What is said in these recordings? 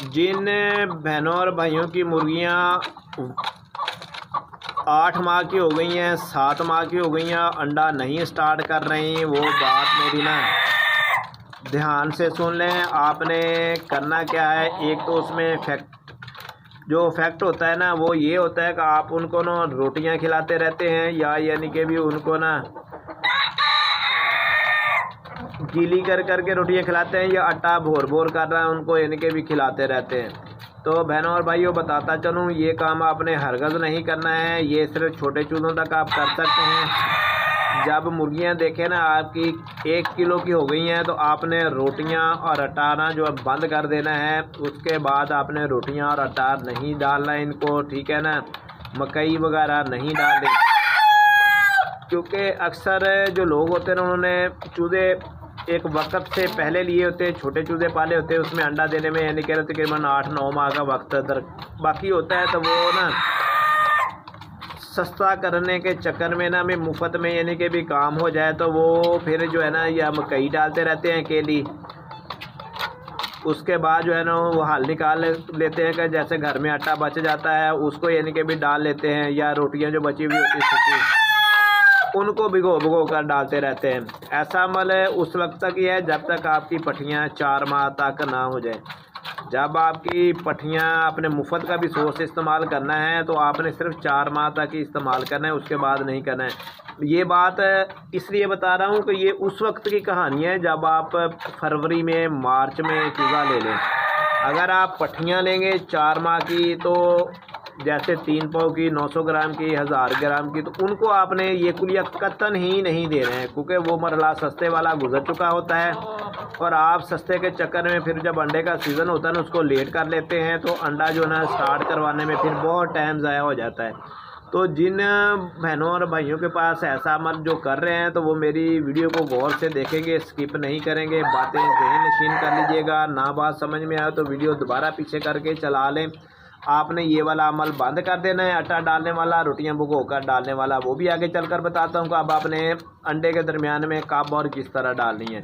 जिन बहनों और भाइयों की मुर्गियाँ 8 माह की हो गई हैं, 7 माह की हो गई हैं, अंडा नहीं स्टार्ट कर रही, वो बात मेरी ना ध्यान से सुन लें। आपने करना क्या है, एक तो उसमें फैक्ट होता है ना, वो ये होता है कि आप उनको ना रोटियां खिलाते रहते हैं, या यानी कि भी उनको ना गीली कर करके रोटियां खिलाते हैं, या आटा भोर भोर कर रहा है उनको यानी कि भी खिलाते रहते हैं। तो बहनों और भाइयों बताता चलूँ, ये काम आपने हरगज़ नहीं करना है, ये सिर्फ छोटे चूज़ों तक आप कर सकते हैं। जब मुर्गियां देखें ना आपकी 1 किलो की हो गई हैं, तो आपने रोटियां और आटा जो बंद कर देना है। उसके बाद आपने रोटियां और आटा नहीं डालना इनको, ठीक है ना, मकई वगैरह नहीं डालनी, क्योंकि अक्सर जो लोग होते हैं उन्होंने चूज़े एक वक्त से पहले लिए होते हैं, छोटे चूज़े पाले होते हैं, उसमें अंडा देने में यानी कह रहे तकरीबन 8-9 माह का वक्त बाकी होता है। तो वो ना सस्ता करने के चक्कर में ना में मुफ्त में यानी कि भी काम हो जाए, तो वो फिर जो है ना या मकई डालते रहते हैं अकेली। उसके बाद जो है ना वो हल निकाल लेते हैं कि जैसे घर में आटा बच जाता है उसको यानी कि भी डाल लेते हैं, या रोटियां जो बची हुई होती सूखी उनको भिगो कर डालते रहते हैं। ऐसा अमल उस वक्त तक ही है जब तक आपकी पट्ठियाँ 4 माह तक ना हो जाए। जब आपकी पट्ठियाँ अपने मुफ्त का भी सोर्स इस्तेमाल करना है तो आपने सिर्फ 4 माह तक ही इस्तेमाल करना है, उसके बाद नहीं करना है। ये बात इसलिए बता रहा हूँ कि ये उस वक्त की कहानी है जब आप फरवरी में मार्च में चूज़ा ले लें। अगर आप पट्ठियाँ लेंगे 4 माह की, तो जैसे 3 पाव की, 900 ग्राम की, 1000 ग्राम की, तो उनको आपने ये कुलिया कतन ही नहीं दे रहे हैं, क्योंकि वो मरला सस्ते वाला गुजर चुका होता है। और आप सस्ते के चक्कर में फिर जब अंडे का सीज़न होता है ना उसको लेट कर लेते हैं, तो अंडा जो ना स्टार्ट करवाने में फिर बहुत टाइम ज़ाया हो जाता है। तो जिन बहनों और भाइयों के पास ऐसा अमल जो कर रहे हैं, तो वो मेरी वीडियो को गौर से देखेंगे, स्किप नहीं करेंगे, बातें ज़हन नशीन कर लीजिएगा। ना बात समझ में आए तो वीडियो दोबारा पीछे करके चला लें। आपने ये वाला अमल बंद कर देना है, आटा डालने वाला, रोटियां भिगो कर डालने वाला, वो भी आगे चलकर बताता हूँ कि अब आपने अंडे के दरमियान में कब और किस तरह डालनी है।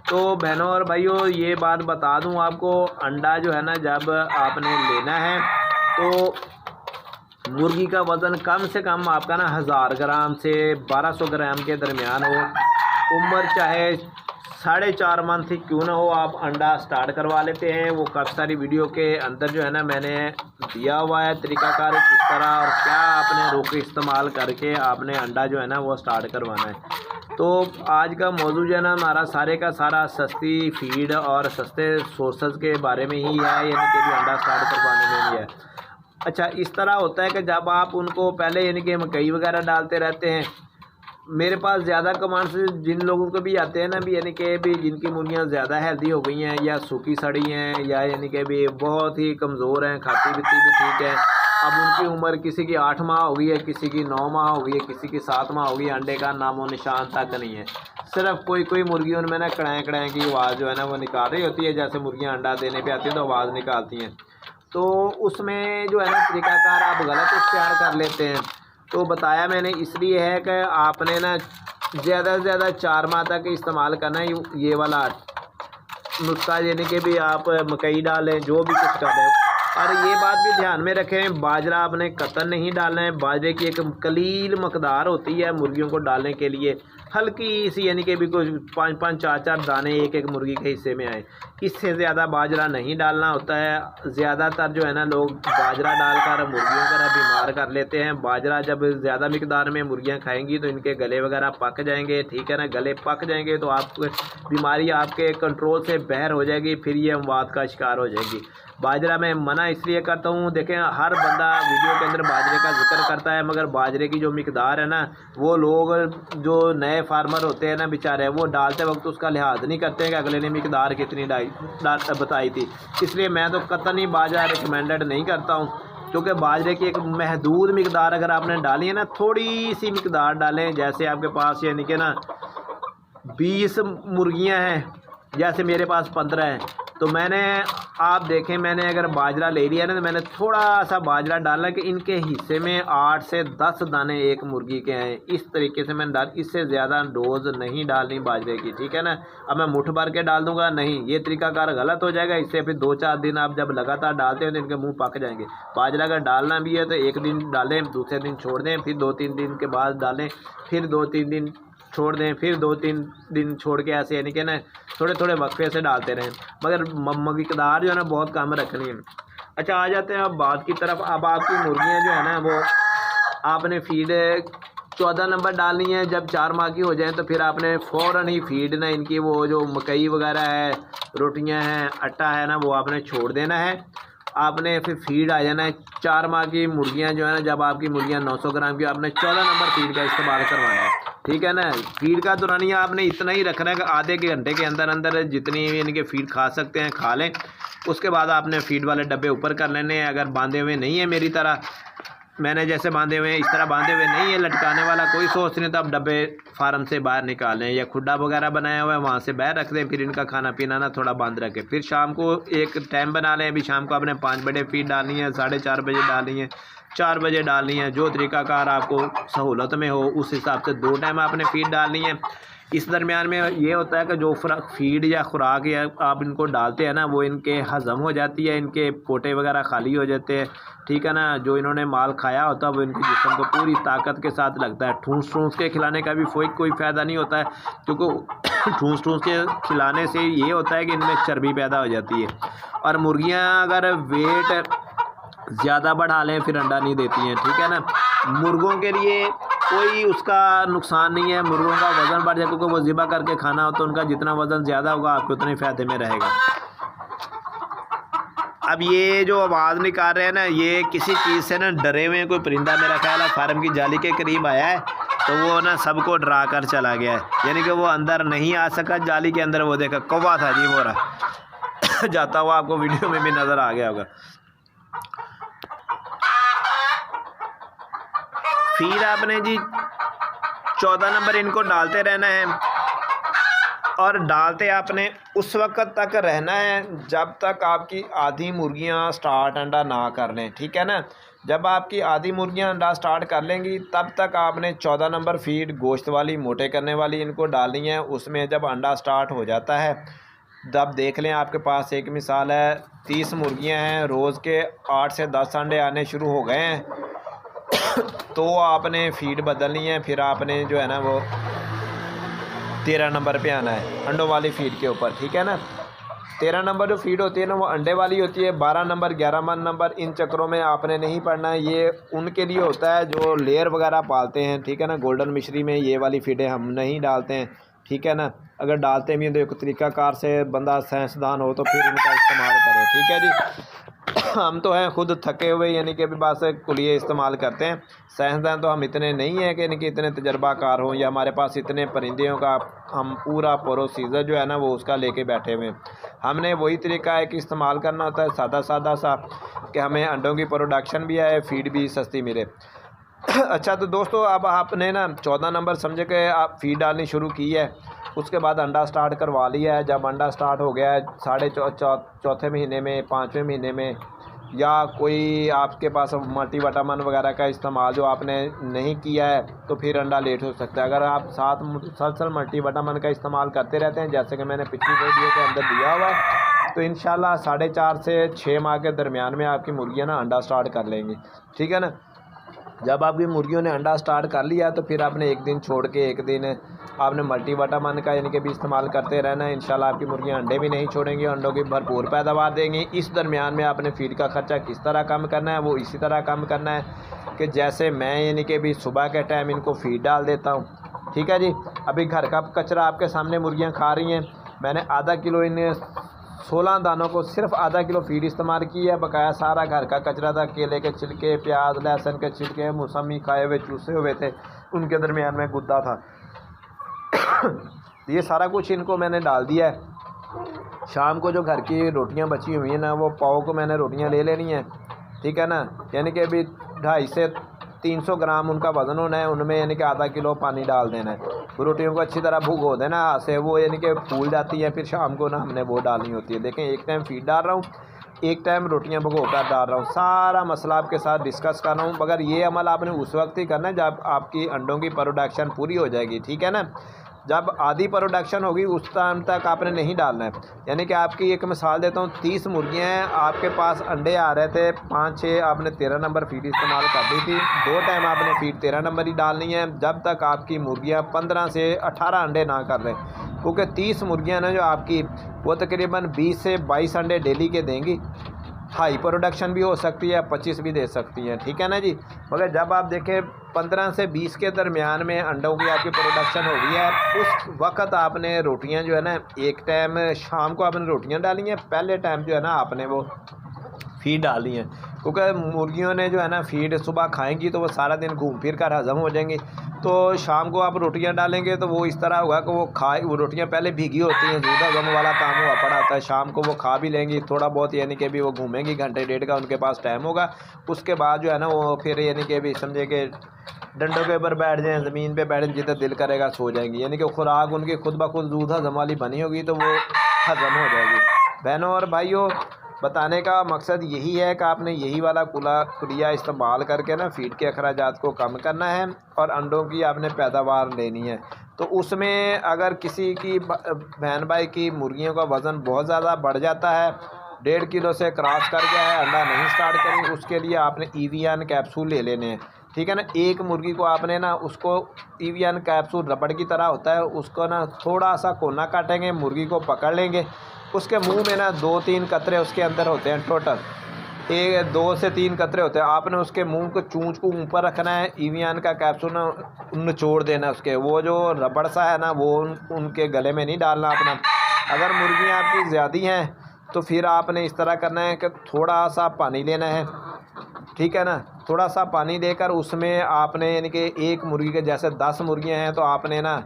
तो बहनों और भाइयों ये बात बता दूं आपको, अंडा जो है ना जब आपने लेना है तो मुर्गी का वज़न कम से कम आपका ना 1000 ग्राम से 1200 ग्राम के दरमियान हो। उम्र चाहे 4.5 मंथ ही क्यों ना हो, आप अंडा स्टार्ट करवा लेते हैं। वो काफ़ी सारी वीडियो के अंदर जो है ना मैंने दिया हुआ है तरीक़ाकार किस तरह और क्या आपने रोके इस्तेमाल करके आपने अंडा जो है ना वो स्टार्ट करवाना है। तो आज का मौजू जो है ना हमारा सारे का सारा सस्ती फीड और सस्ते सोर्सेज के बारे में ही है, यानी कि भी अंडा स्टार्ट करवाने में भी है। अच्छा, इस तरह होता है कि जब आप उनको पहले यानी कि मकई वगैरह डालते रहते हैं, मेरे पास ज़्यादा कमांड से जिन लोगों को भी आते हैं ना भी यानी कि भी जिनकी मुर्गियाँ ज़्यादा हेल्दी हो गई हैं या सूखी सड़ी हैं या यानी कि भी बहुत ही कमज़ोर हैं, खाती पीती भी ठीक है, अब उनकी उम्र किसी की 8 माह हो गई है, किसी की 9 माह हो गई है, किसी की 7 माह हो गई है, अंडे का नामो निशान तक नहीं है। सिर्फ कोई मुर्गियों में ना कड़ाएँ कड़ाएँ की आवाज़ जो है ना वो निकाल रही होती है, जैसे मुर्गियाँ अंडा देने पर आती हैं तो आवाज़ निकालती हैं। तो उसमें जो है ना तरीक़ाकार आप गलत इख्तियार कर लेते हैं। तो बताया मैंने इसलिए है कि आपने ना ज़्यादा से ज़्यादा 4 माह तक इस्तेमाल करना है ये वाला नुस्खा, यानी कि भी आप मकई डालें जो भी कुछ डालें। और ये बात भी ध्यान में रखें, बाजरा आपने कतन नहीं डालना है। बाजरे की एक कलील मकदार होती है मुर्गियों को डालने के लिए, हल्की सी, यानी कि भी कुछ 5-5 4-4 दाने एक मुर्गी के हिस्से में आए, इससे ज़्यादा बाजरा नहीं डालना होता है। ज़्यादातर जो है ना लोग बाजरा डालकर मुर्गियों को बीमार कर लेते हैं। बाजरा जब ज़्यादा मिकदार में मुर्गियां खाएंगी तो इनके गले वगैरह पक जाएंगे, ठीक है ना, गले पक जाएंगे तो आपको बीमारी आपके कंट्रोल से बाहर हो जाएगी, फिर ये अमवात का शिकार हो जाएगी। बाजरा मैं मना इसलिए करता हूँ, देखें हर बंदा वीडियो के अंदर बाजरे का जिक्र करता है, मगर बाजरे की जो मिकदार है ना वो लोग जो नए फार्मर होते हैं ना बेचारे, वो डालते वक्त उसका लिहाज नहीं करते हैं कि अगले ने मिकदार कितनी बताई थी। इसलिए मैं तो कतई ही बाजरा रिकमेंडेड नहीं करता हूँ, क्योंकि बाजरे की एक महदूद मिकदार अगर आपने डाली है ना, थोड़ी सी मिकदार डालें। जैसे आपके पास यानी कि ना 20 मुर्गियाँ हैं, जैसे मेरे पास 15 हैं, तो मैंने, आप देखें, मैंने अगर बाजरा ले लिया ना तो मैंने थोड़ा सा बाजरा डाला कि इनके हिस्से में 8 से 10 दाने एक मुर्गी के हैं। इस तरीके से मैंने डाल, इससे ज़्यादा डोज नहीं डालनी बाजरे की, ठीक है ना। अब मैं मुठ भर के डाल दूंगा, नहीं, ये तरीकाकार गलत हो जाएगा। इससे फिर 2-4 दिन आप जब लगातार डालते हैं तो इनके मुँह पक जाएंगे। बाजरा अगर डालना भी है तो एक दिन डालें, दूसरे दिन छोड़ दें, फिर 2-3 दिन के बाद डालें, फिर 2-3 दिन छोड़ दें, फिर 2-3 दिन छोड़ के, ऐसे यानी कि ना थोड़े थोड़े वक्फे से डालते रहें, मगर मकदार जो है ना बहुत कम रखनी है। अच्छा, आ जाते हैं अब बात की तरफ। अब आपकी मुर्गियां जो है ना वो आपने फीड 14 नंबर डालनी है। जब 4 माह की हो जाए तो फिर आपने फ़ौरन ही फीड ना इनकी वो जो मकई वगैरह है, रोटियां हैं, आटा है ना, वो आपने छोड़ देना है। आपने फिर फीड आ जाना है। 4 माह की मुर्गियां जो है ना, जब आपकी मुर्गियां 900 ग्राम की, आपने 14 नंबर फीड का इस्तेमाल करवाना है, ठीक है ना। फीड का दौरानिया आपने इतना ही रखना है कि आधे के घंटे के अंदर अंदर जितनी इनके फीड खा सकते हैं खा लें। उसके बाद आपने फीड वाले डब्बे ऊपर कर लेने हैं। अगर बांधे हुए नहीं है मेरी तरह, मैंने जैसे बांधे हुए हैं इस तरह बांधे हुए नहीं है, लटकाने वाला कोई सोच नहीं, तो आप डब्बे फार्म से बाहर निकालें या खुड्डा वगैरह बनाया हुआ है वहाँ से बाहर रख दें। फिर इनका खाना पीना ना थोड़ा बंद रखें। फिर शाम को एक टाइम बना लें। अभी शाम को आपने 5 बजे फीड डालनी है, 4:30 बजे डालनी है, 4 बजे डालनी है, जो तरीकाकार आपको सहूलत में हो उस हिसाब से 2 टाइम आपने फीड डालनी है। इस दरमियान में ये होता है कि जो फीड या खुराक या आप इनको डालते हैं ना, वो इनके हज़म हो जाती है, इनके पोटे वगैरह खाली हो जाते हैं, ठीक है ना। जो इन्होंने माल खाया होता है वो इनके जिस्म को पूरी ताकत के साथ लगता है। ठूंस ठूंस के खिलाने का भी कोई फ़ायदा नहीं होता है, क्योंकि ठूंस ठूंस के खिलाने से ये होता है कि इनमें चर्बी पैदा हो जाती है। और मुर्गियाँ अगर वेट ज़्यादा बढ़ा लें फिर अंडा नहीं देती हैं, ठीक है ना। मुर्गों के लिए कोई उसका नुकसान नहीं है। मुर्गों का वज़न बढ़ जाए, क्योंकि वो ज़िबा करके खाना हो तो उनका जितना वज़न ज़्यादा होगा आपको उतने फ़ायदे में रहेगा। अब ये जो आवाज़ निकाल रहे हैं ना, ये किसी चीज़ से ना डरे हुए हैं। कोई परिंदा मेरा ख्याल है फार्म की जाली के करीब आया है, तो वो ना सबको डरा कर चला गया है, यानी कि वो अंदर नहीं आ सका जाली के अंदर। वो देखा कौवा था जी, वो रहा जाता हुआ, आपको वीडियो में भी नज़र आ गया होगा। फिर आपने जी 14 नंबर इनको डालते रहना है, और डालते आपने उस वक्त तक रहना है जब तक आपकी आधी मुर्गियां स्टार्ट अंडा ना कर लें, ठीक है ना। जब आपकी आधी मुर्गियां अंडा स्टार्ट कर लेंगी तब तक आपने 14 नंबर फीड गोश्त वाली, मोटे करने वाली इनको डालनी है। उसमें जब अंडा स्टार्ट हो जाता है तब देख लें, आपके पास एक मिसाल है 30 मुर्गियाँ हैं, रोज़ के 8 से 10 अंडे आने शुरू हो गए हैं, तो आपने फीड बदलनी है। फिर आपने जो है ना वो 13 नंबर पे आना है अंडों वाली फीड के ऊपर, ठीक है ना। 13 नंबर जो फीड होती है ना वो अंडे वाली होती है। 12 नंबर 11 नंबर इन चक्करों में आपने नहीं पड़ना है। ये उनके लिए होता है जो लेयर वगैरह पालते हैं, ठीक है ना। गोल्डन मिश्री में ये वाली फीडें हम नहीं डालते हैं, ठीक है ना। अगर डालते भी हैं तो एक तरीकाकार से बंदा साइंसदान हो तो फिर इनका इस्तेमाल करे, ठीक है जी। हम तो हैं खुद थके हुए, यानी कि अभी बस कुलिये इस्तेमाल करते हैं। साइंसदान तो हम इतने नहीं हैं कि इनके इतने तजर्बाकार हों, या हमारे पास इतने परिंदों का हम पूरा प्रोसीजर जो है ना वो उसका लेके बैठे हुए हैं। हमने वही तरीका है कि इस्तेमाल करना होता है, सादा सा, कि हमें अंडों की प्रोडक्शन भी आए, फीड भी सस्ती मिले। अच्छा, तो दोस्तों अब आपने ना 14 नंबर समझे कि आप फीड डालनी शुरू की है, उसके बाद अंडा स्टार्ट करवा लिया है। जब अंडा स्टार्ट हो गया है 4.5 महीने में, 5वें महीने में, या कोई आपके पास मल्टीविटामिन वगैरह का इस्तेमाल जो आपने नहीं किया है तो फिर अंडा लेट हो सकता है। अगर आप साथ मुसलसल मल्टीविटामिन का इस्तेमाल करते रहते हैं, जैसे कि मैंने पिछली वीडियो के अंदर दिया हुआ है, तो इंशाल्लाह 4.5 से 6 माह के दरमियान में आपकी मुर्गियाँ ना अंडा स्टार्ट कर लेंगी, ठीक है ना। जब आपकी मुर्गियों ने अंडा स्टार्ट कर लिया तो फिर आपने एक दिन छोड़ के एक दिन आपने मल्टीविटामिन का यानी कि भी इस्तेमाल करते रहना है। इंशाल्लाह आपकी मुर्गियां अंडे भी नहीं छोड़ेंगी, अंडों की भरपूर पैदावार देंगी। इस दरमियान में आपने फीड का ख़र्चा किस तरह कम करना है, वो इसी तरह कम करना है कि जैसे मैं यानी कि भी सुबह के टाइम इनको फीड डाल देता हूँ, ठीक है जी। अभी घर का कचरा आपके सामने मुर्गियाँ खा रही हैं, मैंने आधा किलो इन्हें 16 दानों को सिर्फ आधा किलो फीड इस्तेमाल की है। बकाया सारा घर का कचरा था, केले के छिलके, प्याज लहसुन के छिलके, मौसमी खाए हुए चूसे हुए थे, उनके दरमियान में गुद्दा था। ये सारा कुछ इनको मैंने डाल दिया है। शाम को जो घर की रोटियां बची हुई हैं ना, वो पाव को मैंने रोटियां ले लेनी है, ठीक है ना। यानी कि अभी 250 से 300 ग्राम उनका वज़न होना है, उनमें यानी कि आधा किलो पानी डाल देना है, रोटियों को अच्छी तरह भुगो देना हाथ से, वो यानी कि फूल जाती है, फिर शाम को ना हमने वो डालनी होती है। देखें एक टाइम फीड डाल रहा हूँ, एक टाइम रोटियां भगो कर डाल रहा हूँ। सारा मसला आपके साथ डिस्कस कर रहा हूँ, मगर ये अमल आपने उस वक्त ही करना है जब आपकी अंडों की प्रोडक्शन पूरी हो जाएगी, ठीक है ना। जब आधी प्रोडक्शन होगी उस टाइम तक आपने नहीं डालना है। यानी कि आपकी एक मिसाल देता हूँ, 30 मुर्गियाँ हैं, आपके पास अंडे आ रहे थे 5-6, आपने 13 नंबर फीड इस्तेमाल कर दी थी, 2 टाइम आपने फीड 13 नंबर ही डालनी है जब तक आपकी मुर्गियाँ 15 से 18 अंडे ना कर लें। क्योंकि 30 मुर्गियाँ ना जो आपकी, वो तकरीबन 20 से 22 अंडे डेली के देंगी। हाई प्रोडक्शन भी हो सकती है, 25 भी दे सकती हैं, ठीक है ना जी। मगर जब आप देखें 15 से 20 के दरमियान में अंडों की आपकी प्रोडक्शन हो गई है, उस वक्त आपने रोटियां जो है ना, एक टाइम शाम को आपने रोटियां डाली हैं, पहले टाइम जो है ना आपने वो फीड डाली है। क्योंकि मुर्गियों ने जो है ना फीड सुबह खाएंगी तो वो सारा दिन घूम फिर कर हज़म हो जाएंगी। तो शाम को आप रोटियां डालेंगे तो वो इस तरह होगा कि वो रोटियां पहले भीगी होती हैं, दूध हज़म वाला काम हुआ पड़ा होता है, शाम को वो खा भी लेंगी थोड़ा बहुत, यानी कि भी वो घूमेंगी, घंटे डेढ़ का उनके पास टाइम होगा। उसके बाद जो है ना वो फिर यानी कि भी समझे कि डंडों के ऊपर बैठ जाएँ, ज़मीन पे बैठें, जिधर दिल करेगा सो जाएंगी। यानी कि खुराक उनकी खुद ब खुद दूध हज़म वाली बनी होगी तो वो हज़म हो जाएगी। बहनों और भाइयों, बताने का मकसद यही है कि आपने यही वाला कुलिया इस्तेमाल करके ना फीड के अखराजात को कम करना है और अंडों की आपने पैदावार लेनी है। तो उसमें अगर किसी की बहन भाई की मुर्गियों का वज़न बहुत ज़्यादा बढ़ जाता है, 1.5 किलो से क्रॉस कर गया है, अंडा नहीं स्टार्ट करेंगे, उसके लिए आपने EVN कैप्सूल ले लेने हैं, ठीक है ना। एक मुर्गी को आपने ना उसको EVN कैप्सूल रबड़ की तरह होता है, उसको ना थोड़ा सा कोना काटेंगे, मुर्गी को पकड़ लेंगे, उसके मुंह में ना 2-3 कतरे उसके अंदर होते हैं, टोटल 2 से 3 कतरे होते हैं। आपने उसके मुंह को चूंच को ऊपर रखना है, EVN का कैप्सूल ना निचोड़ देना उसके, वो जो रबड़ सा है ना वो उनके गले में नहीं डालना अपना। अगर मुर्गियाँ आपकी ज़्यादा हैं तो फिर आपने इस तरह करना है कि थोड़ा सा पानी लेना है, ठीक है ना। थोड़ा सा पानी लेकर उसमें आपने यानी कि एक मुर्गी के जैसे 10 मुर्गियां हैं तो आपने ना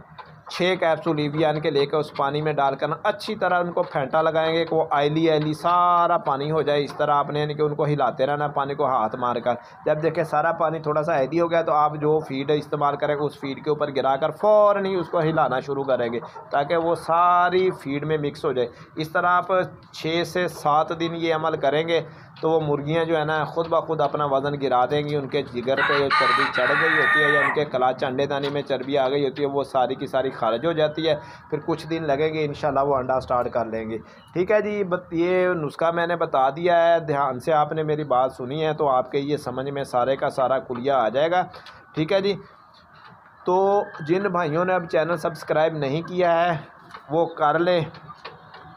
6 कैप्सूल EVN के लेकर उस पानी में डालकर ना अच्छी तरह उनको फेंटा लगाएंगे कि वो आयली सारा पानी हो जाए। इस तरह आपने यानी कि उनको हिलाते रहना, पानी को हाथ मारकर। जब देखें सारा पानी थोड़ा सा आयली हो गया तो आप जो फीड इस्तेमाल करेंगे उस फीड के ऊपर गिराकर फ़ौरन ही उसको हिलाना शुरू करेंगे ताकि वो सारी फीड में मिक्स हो जाए। इस तरह आप 6 से 7 दिन ये अमल करेंगे तो वो मुर्गियां जो है ना खुद ब खुद अपना वज़न गिरा देंगी। उनके जिगर पे चर्बी चढ़ गई होती है या उनके कलाच अंडेदानी में चर्बी आ गई होती है, वो सारी की सारी खारिज हो जाती है। फिर कुछ दिन लगेंगे, इंशाल्लाह वो अंडा स्टार्ट कर लेंगे, ठीक है जी। ये नुस्खा मैंने बता दिया है, ध्यान से आपने मेरी बात सुनी है तो आपके ये समझ में सारे का सारा कुलिया आ जाएगा, ठीक है जी। तो जिन भाइयों ने अब चैनल सब्सक्राइब नहीं किया है वो कर ले,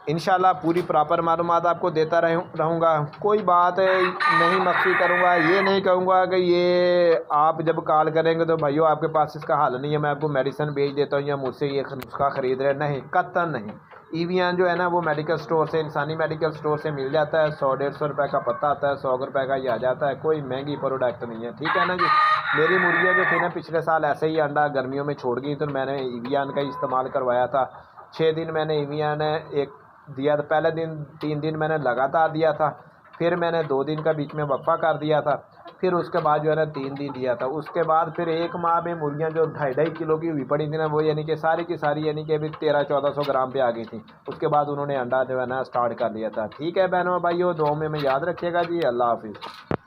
इंशाल्लाह पूरी प्रॉपर मालूमात आपको देता रहूँगा। कोई बात नहीं मख्फी करूँगा, ये नहीं कहूँगा कि ये आप जब कॉल करेंगे तो भाइयों आपके पास इसका हल नहीं है, मैं आपको मेडिसिन भेज देता हूँ या मुझसे ये नुस्खा ख़रीद रहे, नहीं, कतई नहीं। EVN जो है ना वो मेडिकल स्टोर से, इंसानी मेडिकल स्टोर से मिल जाता है, 100-150 रुपये का पत्ता आता है, 100 रुपये का ही आ जाता है, कोई महंगी प्रोडक्ट नहीं है, ठीक है ना जी। मेरी मुर्गियाँ जो थी ना पिछले साल ऐसे ही अंडा गर्मियों में छोड़ गई तो मैंने EVN का ही इस्तेमाल करवाया था। 6 दिन मैंने EVN एक दिया था, पहले दिन 3 दिन मैंने लगातार दिया था, फिर मैंने 2 दिन का बीच में वक्फा कर दिया था, फिर उसके बाद जो है ना 3 दिन दिया था। उसके बाद फिर 1 माह में मुर्गियाँ जो 2.5 किलो की हुई पड़ी थी ना, वो यानी कि सारी की सारी यानी कि अभी 1300-1400 ग्राम पे आ गई थी। उसके बाद उन्होंने अंडा जो है ना स्टार्ट कर लिया था, ठीक है बहनों भाइयों, दुआ में याद रखिएगा जी। अल्लाह हाफिज़।